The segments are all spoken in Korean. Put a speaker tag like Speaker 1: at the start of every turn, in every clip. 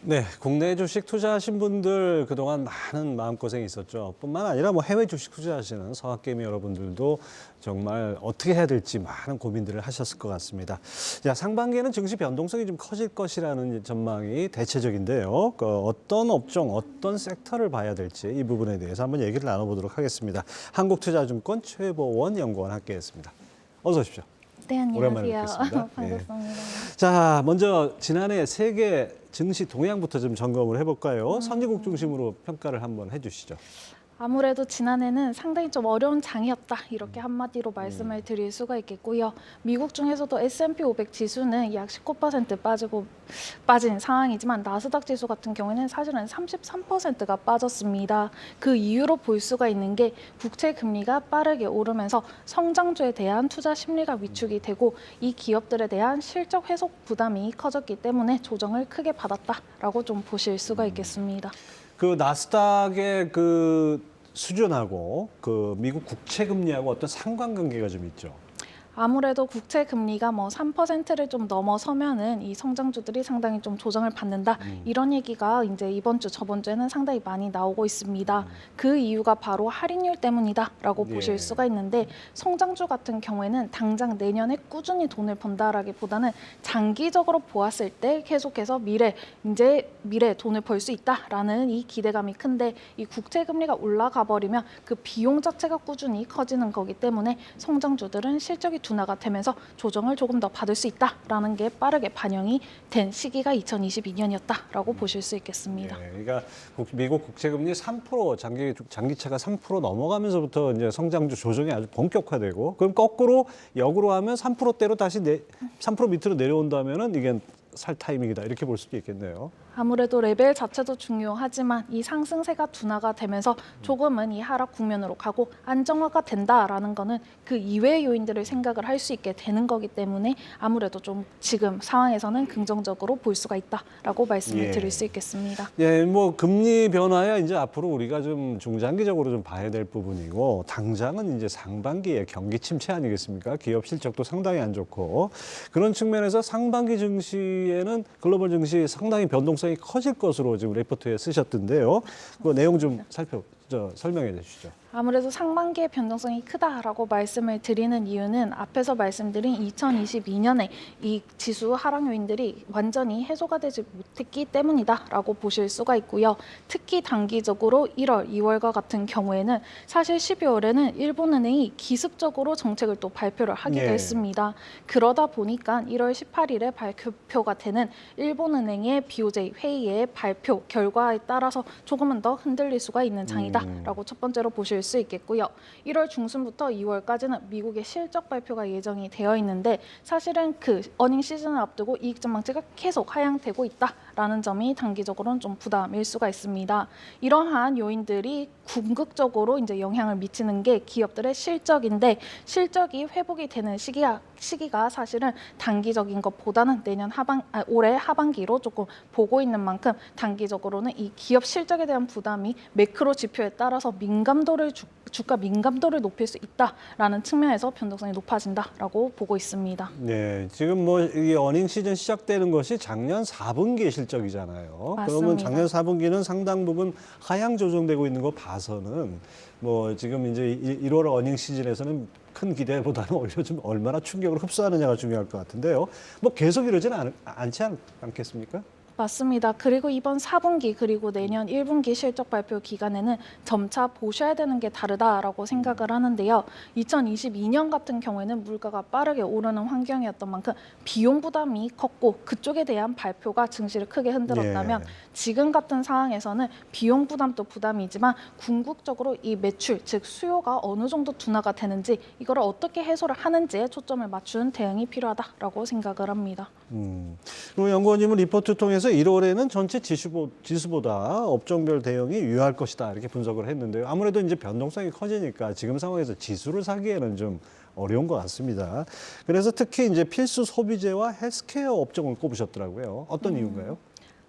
Speaker 1: 네, 국내 주식 투자하신 분들 그동안 많은 마음고생이 있었죠. 뿐만 아니라 뭐 해외 주식 투자하시는 서학개미 여러분들도 정말 어떻게 해야 될지 많은 고민들을 하셨을 것 같습니다. 자, 상반기에는 증시 변동성이 좀 커질 것이라는 전망이 대체적인데요. 어떤 업종, 어떤 섹터를 봐야 될지 이 부분에 대해서 한번 얘기를 나눠보도록 하겠습니다. 한국투자증권 최보원 연구원 함께했습니다. 어서 오십시오.
Speaker 2: 네,
Speaker 1: 오랜만에
Speaker 2: 안녕하세요.
Speaker 1: 뵙겠습니다.
Speaker 2: 반갑습니다.
Speaker 1: 자, 먼저 지난해 세계 증시 동향부터 좀 점검을 해볼까요? 선진국 중심으로 평가를 한번 해주시죠.
Speaker 2: 아무래도 지난해는 상당히 좀 어려운 장이었다 이렇게 한마디로 말씀을 드릴 수가 있겠고요. 미국 중에서도 S&P 500 지수는 약 19% 빠진 상황이지만 나스닥 지수 같은 경우에는 사실은 33%가 빠졌습니다. 그 이유로 볼 수가 있는 게 국채 금리가 빠르게 오르면서 성장주에 대한 투자 심리가 위축이 되고 이 기업들에 대한 실적 회복 부담이 커졌기 때문에 조정을 크게 받았다라고 좀 보실 수가 있겠습니다.
Speaker 1: 그 나스닥의 그 수준하고 그 미국 국채 금리하고 어떤 상관관계가 좀 있죠.
Speaker 2: 아무래도 국채 금리가 뭐 3%를 좀 넘어서면은 이 성장주들이 상당히 좀 조정을 받는다. 이런 얘기가 이제 이번 주 저번 주에는 상당히 많이 나오고 있습니다. 그 이유가 바로 할인율 때문이다라고
Speaker 1: 예.
Speaker 2: 보실 수가 있는데 성장주 같은 경우에는 당장 내년에 꾸준히 돈을 번다라기보다는 장기적으로 보았을 때 계속해서 미래 돈을 벌 수 있다라는 이 기대감이 큰데 이 국채 금리가 올라가 버리면 그 비용 자체가 꾸준히 커지는 거기 때문에 성장주들은 실적이 둔화가 되면서 조정을 조금 더 받을 수 있다라는 게 빠르게 반영이 된 시기가 2022년이었다라고 보실 수 있겠습니다.
Speaker 1: 예, 그러니까 미국 국채 금리 3% 장기채가 3% 넘어가면서부터 이제 성장주 조정이 아주 본격화되고 그럼 거꾸로 역으로 하면 3%대로 다시 3% 밑으로 내려온다면은 이게 살 타이밍이다 이렇게 볼 수도 있겠네요.
Speaker 2: 아무래도 레벨 자체도 중요하지만 이 상승세가 둔화가 되면서 조금은 이 하락 국면으로 가고 안정화가 된다라는 거는 그 이외의 요인들을 생각을 할 수 있게 되는 거기 때문에 아무래도 좀 지금 상황에서는 긍정적으로 볼 수가 있다라고 말씀을 드릴 수 있겠습니다.
Speaker 1: 예, 뭐 금리 변화야 이제 앞으로 우리가 좀 중장기적으로 좀 봐야 될 부분이고 당장은 이제 상반기에 경기 침체 아니겠습니까? 기업 실적도 상당히 안 좋고 그런 측면에서 상반기 증시에는 글로벌 증시 상당히 변동성이 커질 것으로 지금 레포트에 쓰셨던데요. 그 내용 좀 설명해 주시죠.
Speaker 2: 아무래도 상반기의 변동성이 크다라고 말씀을 드리는 이유는 앞에서 말씀드린 2022년에 이 지수 하락 요인들이 완전히 해소가 되지 못했기 때문이다라고 보실 수가 있고요. 특히 단기적으로 1월, 2월과 같은 경우에는 사실 12월에는 일본은행이 기습적으로 정책을 또 발표를 하기도 했습니다. 그러다 보니까 1월 18일에 발표가 되는 일본은행의 BOJ 회의의 발표 결과에 따라서 조금은 더 흔들릴 수가 있는 장이다라고 첫 번째로 보실 수 있겠고요. 1월 중순부터 2월까지는 미국의 실적 발표가 예정이 되어 있는데 사실은 그 어닝 시즌을 앞두고 이익 전망치가 계속 하향되고 있다라는 점이 단기적으로는 좀 부담일 수가 있습니다. 이러한 요인들이 궁극적으로 이제 영향을 미치는 게 기업들의 실적인데 실적이 회복이 되는 시기가 사실은 단기적인 것보다는 올해 하반기로 조금 보고 있는 만큼 단기적으로는 이 기업 실적에 대한 부담이 매크로 지표에 따라서 주가 민감도를 높일 수 있다라는 측면에서 변동성이 높아진다라고 보고 있습니다.
Speaker 1: 네, 지금 뭐 이 어닝 시즌 시작되는 것이 작년 4분기 실적이잖아요.
Speaker 2: 맞습니다.
Speaker 1: 그러면 작년 4분기는 상당 부분 하향 조정되고 있는 거 봐서는 뭐 지금 이제 1월 어닝 시즌에서는 큰 기대보다는 오히려 좀 얼마나 충격을 흡수하느냐가 중요할 것 같은데요. 뭐 계속 이러지는 않지 않겠습니까?
Speaker 2: 맞습니다. 그리고 이번 4분기 그리고 내년 1분기 실적 발표 기간에는 점차 보셔야 되는 게 다르다라고 생각을 하는데요. 2022년 같은 경우에는 물가가 빠르게 오르는 환경이었던 만큼 비용 부담이 컸고 그쪽에 대한 발표가 증시를 크게 흔들었다면 지금 같은 상황에서는 비용 부담도 부담이지만 궁극적으로 이 매출, 즉 수요가 어느 정도 둔화가 되는지 이거를 어떻게 해소를 하는지에 초점을 맞춘 대응이 필요하다라고 생각을 합니다.
Speaker 1: 그리고 연구원님은 리포트 통해서 1월에는 전체 지수보다 업종별 대응이 유효할 것이다 이렇게 분석을 했는데요. 아무래도 이제 변동성이 커지니까 지금 상황에서 지수를 사기에는 좀 어려운 것 같습니다. 그래서 특히 이제 필수 소비재와 헬스케어 업종을 꼽으셨더라고요. 어떤 이유인가요?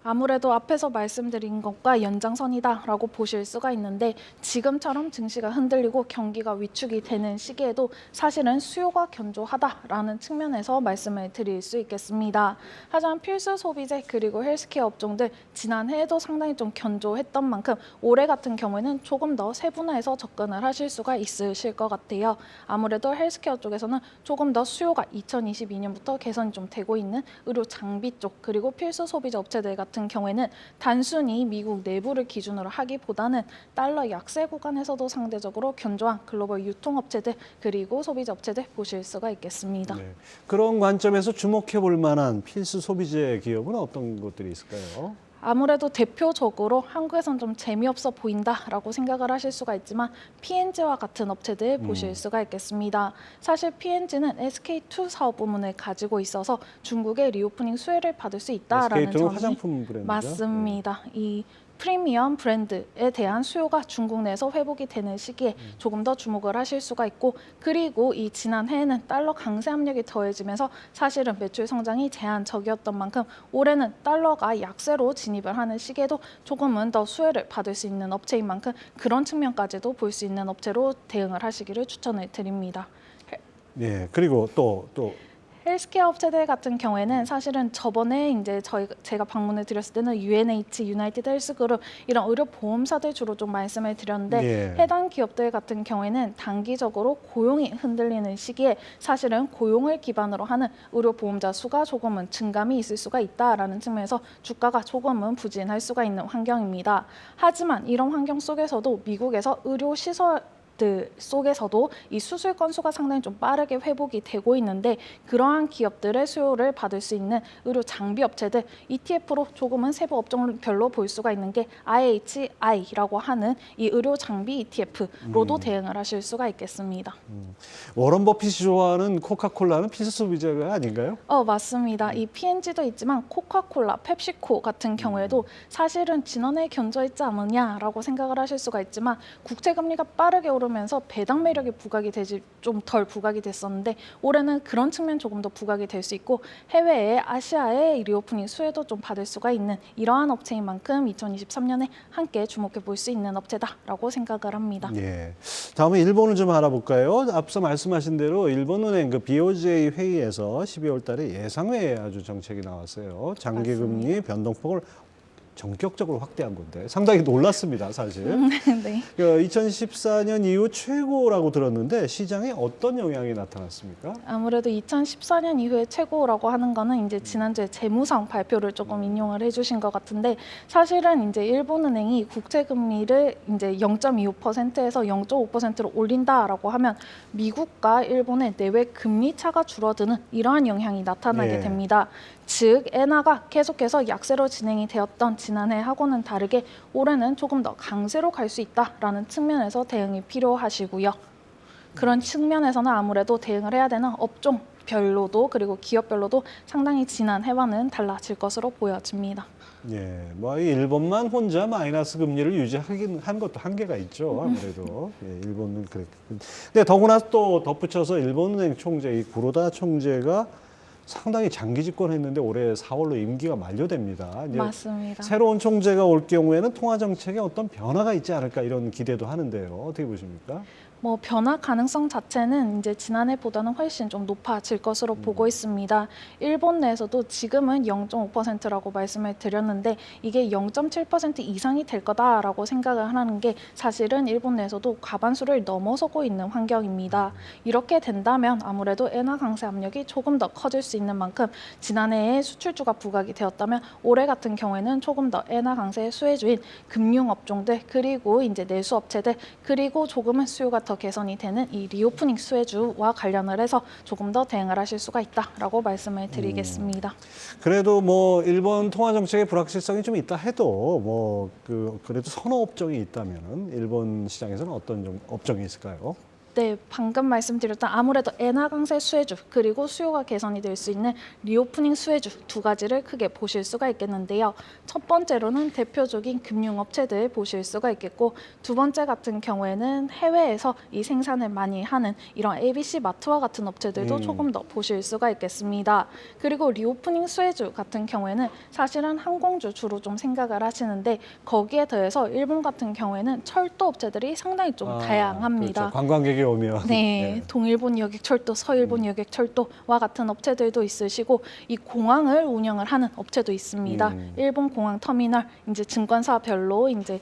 Speaker 2: 아무래도 앞에서 말씀드린 것과 연장선이다라고 보실 수가 있는데 지금처럼 증시가 흔들리고 경기가 위축이 되는 시기에도 사실은 수요가 견조하다라는 측면에서 말씀을 드릴 수 있겠습니다. 하지만 필수 소비재 그리고 헬스케어 업종들 지난해에도 상당히 좀 견조했던 만큼 올해 같은 경우에는 조금 더 세분화해서 접근을 하실 수가 있으실 것 같아요. 아무래도 헬스케어 쪽에서는 조금 더 수요가 2022년부터 개선이 좀 되고 있는 의료 장비 쪽 그리고 필수 소비재 업체들 같은 경우에는 단순히 미국 내부를 기준으로 하기보다는 달러 약세 구간에서도 상대적으로 견조한 글로벌 유통업체들 그리고 소비재 업체들 보실 수가 있겠습니다.
Speaker 1: 네. 그런 관점에서 주목해 볼 만한 필수 소비재 기업은 어떤 것들이 있을까요?
Speaker 2: 아무래도 대표적으로 한국에선 좀 재미없어 보인다라고 생각을 하실 수가 있지만 P&G와 같은 업체들 보실 수가 있겠습니다. 사실 P&G는 SK2 사업 부문을 가지고 있어서 중국의 리오프닝 수혜를 받을 수 있다라는
Speaker 1: SK2는
Speaker 2: 점이
Speaker 1: 화장품 브랜드죠.
Speaker 2: 맞습니다. 이 프리미엄 브랜드에 대한 수요가 중국 내에서 회복이 되는 시기에 조금 더 주목을 하실 수가 있고 그리고 이 지난해에는 달러 강세 압력이 더해지면서 사실은 매출 성장이 제한적이었던 만큼 올해는 달러가 약세로 진입을 하는 시기에도 조금은 더 수혜를 받을 수 있는 업체인 만큼 그런 측면까지도 볼 수 있는 업체로 대응을 하시기를 추천을 드립니다.
Speaker 1: 예, 그리고 또
Speaker 2: 헬스케어 업체들 같은 경우에는 사실은 저번에 이제 제가 방문을 드렸을 때는 UNH, 유나이티드 헬스그룹 이런 의료 보험사들 주로 좀 말씀을 드렸는데
Speaker 1: 예.
Speaker 2: 해당 기업들 같은 경우에는 단기적으로 고용이 흔들리는 시기에 사실은 고용을 기반으로 하는 의료 보험자 수가 조금은 증감이 있을 수가 있다라는 측면에서 주가가 조금은 부진할 수가 있는 환경입니다. 하지만 이런 환경 속에서도 미국에서 의료 시설 속에서도 이 수술 건수가 상당히 좀 빠르게 회복이 되고 있는데 그러한 기업들의 수요를 받을 수 있는 의료 장비 업체들 ETF로 조금은 세부 업종별로 볼 수가 있는 게 IHI라고 하는 이 의료 장비 ETF로도 대응을 하실 수가 있겠습니다.
Speaker 1: 워런 버핏이 좋아하는 코카콜라는 필수 소비재가 아닌가요?
Speaker 2: 맞습니다. 이 P&G도 있지만 코카콜라, 펩시코 같은 경우에도 사실은 지난해 견조했지 않느냐라고 생각을 하실 수가 있지만 국채 금리가 빠르게 오르면서 배당 매력이 부각이 되지 좀 덜 부각이 됐었는데 올해는 그런 측면 조금 더 부각이 될 수 있고 해외에 아시아의 리오프닝 수혜도 좀 받을 수가 있는 이러한 업체인 만큼 2023년에 함께 주목해 볼 수 있는 업체다라고 생각을 합니다.
Speaker 1: 예. 다음에 일본을 좀 알아볼까요? 앞서 말씀하신 대로 일본은행 그 BOJ 회의에서 12월 달에 예상외의 아주 정책이 나왔어요. 장기금리 변동폭을 전격적으로 확대한 건데 상당히 놀랐습니다, 사실.
Speaker 2: 네.
Speaker 1: 2014년 이후 최고라고 들었는데 시장에 어떤 영향이 나타났습니까?
Speaker 2: 아무래도 2014년 이후에 최고라고 하는 거는 이제 지난주에 재무상 발표를 조금 인용을 해주신 것 같은데 사실은 이제 일본은행이 국채 금리를 이제 0.25%에서 0.5%로 올린다라고 하면 미국과 일본의 내외 금리 차가 줄어드는 이러한 영향이 나타나게
Speaker 1: 예.
Speaker 2: 됩니다. 즉 엔화가 계속해서 약세로 진행이 되었던 지난해하고는 다르게 올해는 조금 더 강세로 갈 수 있다라는 측면에서 대응이 필요하시고요. 그런 측면에서는 아무래도 대응을 해야 되는 업종별로도 그리고 기업별로도 상당히 지난해와는 달라질 것으로 보여집니다.
Speaker 1: 예, 뭐 이 일본만 혼자 마이너스 금리를 유지하긴 한 것도 한계가 있죠. 아무래도 예, 일본은 그랬. 근데 더구나 또 덧붙여서 일본은행 총재 이 구로다 총재가 상당히 장기 집권했는데 올해 4월로 임기가 만료됩니다. 이제
Speaker 2: 맞습니다.
Speaker 1: 새로운 총재가 올 경우에는 통화 정책에 어떤 변화가 있지 않을까 이런 기대도 하는데요. 어떻게 보십니까?
Speaker 2: 뭐 변화 가능성 자체는 이제 지난해보다는 훨씬 좀 높아질 것으로 보고 있습니다. 일본 내에서도 지금은 0.5%라고 말씀을 드렸는데 이게 0.7% 이상이 될 거다라고 생각을 하는 게 사실은 일본 내에서도 과반수를 넘어서고 있는 환경입니다. 이렇게 된다면 아무래도 엔화 강세 압력이 조금 더 커질 수 있는 만큼 지난해에 수출주가 부각이 되었다면 올해 같은 경우에는 조금 더 엔화 강세의 수혜주인 금융업종들 그리고 이제 내수업체들 그리고 조금은 수요가 더 개선이 되는 이 리오프닝 수혜주와 관련을 해서 조금 더 대응을 하실 수가 있다라고 말씀을 드리겠습니다.
Speaker 1: 그래도 뭐 일본 통화 정책의 불확실성이 좀 있다 해도 그래도 선호 업종이 있다면은 일본 시장에서는 어떤 업종이 있을까요?
Speaker 2: 네, 방금 말씀드렸던 아무래도 엔화 강세 수혜주 그리고 수요가 개선이 될 수 있는 리오프닝 수혜주 두 가지를 크게 보실 수가 있겠는데요. 첫 번째로는 대표적인 금융업체들 보실 수가 있겠고 두 번째 같은 경우에는 해외에서 이 생산을 많이 하는 이런 ABC 마트와 같은 업체들도 조금 더 보실 수가 있겠습니다. 그리고 리오프닝 수혜주 같은 경우에는 사실은 항공주 주로 좀 생각을 하시는데 거기에 더해서 일본 같은 경우에는 철도 업체들이 상당히 좀 다양합니다.
Speaker 1: 그렇죠. 관광객이 오면.
Speaker 2: 네, 동일본 여객철도, 서일본 여객철도와 같은 업체들도 있으시고 이 공항을 운영을 하는 업체도 있습니다. 일본 공항 터미널, 이제 증권사별로 이제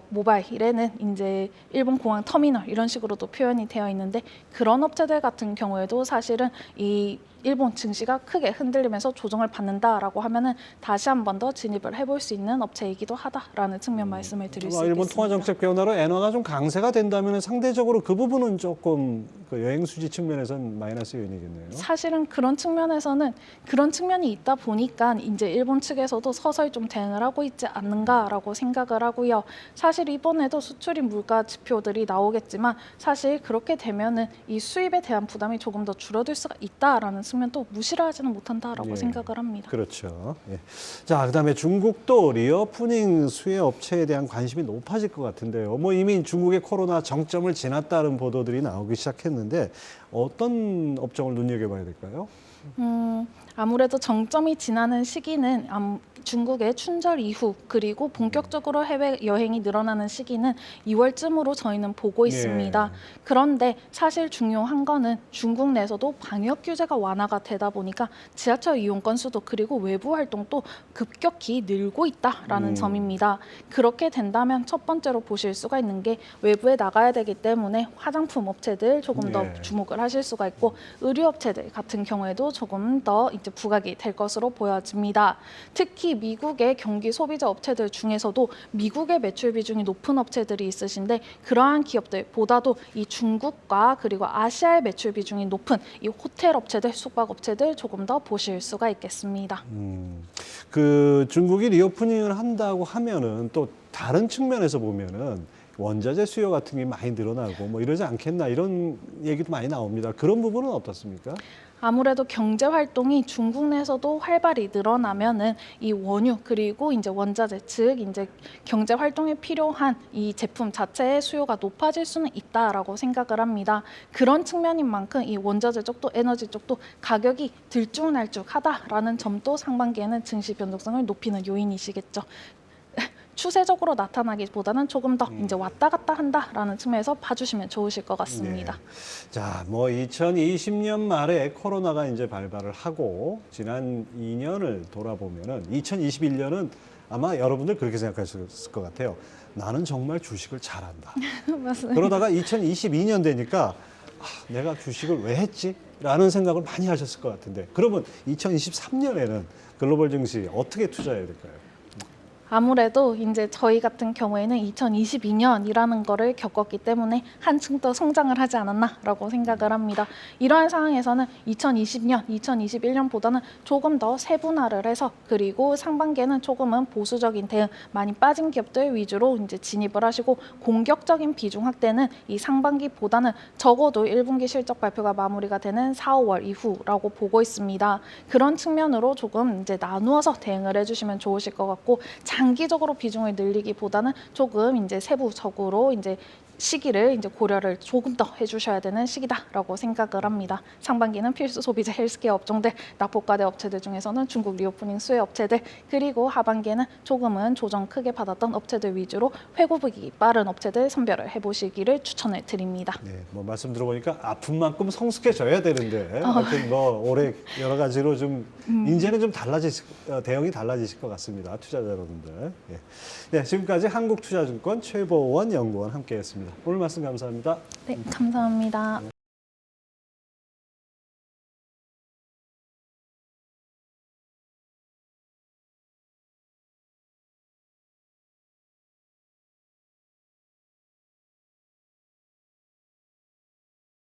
Speaker 2: 모바일에는 이제 일본 공항 터미널 이런 식으로도 표현이 되어 있는데 그런 업체들 같은 경우에도 사실은 이 일본 증시가 크게 흔들리면서 조정을 받는다라고 하면은 다시 한 번 더 진입을 해볼 수 있는 업체이기도 하다라는 측면 말씀을 드릴 수 있겠습니다.
Speaker 1: 일본 통화 정책 변화로 엔화가 좀 강세가 된다면 상대적으로 그 부분은 조금 그 여행 수지 측면에서는 마이너스 요인이겠네요.
Speaker 2: 사실은 그런 측면에서는 그런 측면이 있다 보니까 이제 일본 측에서도 서서히 좀 대응을 하고 있지 않는가라고 생각을 하고요. 사실 이번에도 수출입 물가 지표들이 나오겠지만 사실 그렇게 되면은 이 수입에 대한 부담이 조금 더 줄어들 수가 있다라는 측면도 무시를 하지는 못한다라고 생각을 합니다.
Speaker 1: 그렇죠. 예. 자, 그다음에 중국도 리오프닝 수혜 업체에 대한 관심이 높아질 것 같은데요. 뭐 이미 중국의 코로나 정점을 지났다는 보도들이 나오기 시작했는데 어떤 업종을 눈여겨봐야 될까요?
Speaker 2: 아무래도 정점이 지나는 시기는 중국의 춘절 이후 그리고 본격적으로 해외 여행이 늘어나는 시기는 2월쯤으로 저희는 보고 있습니다. 그런데 사실 중요한 거는 중국 내에서도 방역 규제가 완화가 되다 보니까 지하철 이용 건수도 그리고 외부 활동도 급격히 늘고 있다라는 점입니다. 그렇게 된다면 첫 번째로 보실 수가 있는 게 외부에 나가야 되기 때문에 화장품 업체들 조금 더 주목을 하실 수가 있고 의류 업체들 같은 경우에도 조금 더 이제 부각이 될 것으로 보여집니다. 특히 미국의 경기 소비자 업체들 중에서도 미국의 매출 비중이 높은 업체들이 있으신데 그러한 기업들보다도 이 중국과 그리고 아시아의 매출 비중이 높은 이 호텔 업체들, 숙박 업체들 조금 더 보실 수가 있겠습니다.
Speaker 1: 그 중국이 리오프닝을 한다고 하면은 또 다른 측면에서 보면은 원자재 수요 같은 게 많이 늘어나고 뭐 이러지 않겠나 이런 얘기도 많이 나옵니다. 그런 부분은 어떻습니까?
Speaker 2: 아무래도 경제 활동이 중국 내에서도 활발히 늘어나면은 이 원유 그리고 이제 원자재 즉 이제 경제 활동에 필요한 이 제품 자체의 수요가 높아질 수는 있다라고 생각을 합니다. 그런 측면인 만큼 이 원자재 쪽도 에너지 쪽도 가격이 들쭉날쭉하다라는 점도 상반기에는 증시 변동성을 높이는 요인이시겠죠. 추세적으로 나타나기보다는 조금 더 이제 왔다 갔다 한다라는 측면에서 봐주시면 좋으실 것 같습니다.
Speaker 1: 자, 뭐 2020년 말에 코로나가 이제 발발을 하고 지난 2년을 돌아보면은 2021년은 아마 여러분들 그렇게 생각하셨을 것 같아요. 나는 정말 주식을 잘한다.
Speaker 2: 맞습니다.
Speaker 1: 그러다가 2022년 되니까 내가 주식을 왜 했지? 라는 생각을 많이 하셨을 것 같은데 그러면 2023년에는 글로벌 증시 어떻게 투자해야 될까요?
Speaker 2: 아무래도 이제 저희 같은 경우에는 2022년이라는 거를 겪었기 때문에 한층 더 성장을 하지 않았나라고 생각을 합니다. 이러한 상황에서는 2020년, 2021년보다는 조금 더 세분화를 해서 그리고 상반기에는 조금은 보수적인 대응, 많이 빠진 기업들 위주로 이제 진입을 하시고 공격적인 비중 확대는 이 상반기보다는 적어도 1분기 실적 발표가 마무리가 되는 4, 5월 이후라고 보고 있습니다. 그런 측면으로 조금 이제 나누어서 대응을 해주시면 좋으실 것 같고 장기적으로 비중을 늘리기보다는 조금 이제 세부적으로 이제 시기를 이제 고려를 조금 더 해주셔야 되는 시기다라고 생각을 합니다. 상반기는 필수 소비재 헬스케어 업종들, 납품과대 업체들 중에서는 중국 리오프닝 수혜 업체들 그리고 하반기에는 조금은 조정 크게 받았던 업체들 위주로 회고보기 빠른 업체들 선별을 해보시기를 추천을 드립니다.
Speaker 1: 네, 뭐 말씀 들어보니까 아픈 만큼 성숙해져야 되는데 하여튼 뭐 올해 여러 가지로 좀 이제는 좀 대응이 달라지실 것 같습니다. 투자자 여러분들. 네, 지금까지 한국투자증권 최보원 연구원 함께했습니다. 오늘 말씀 감사합니다.
Speaker 2: 네, 감사합니다.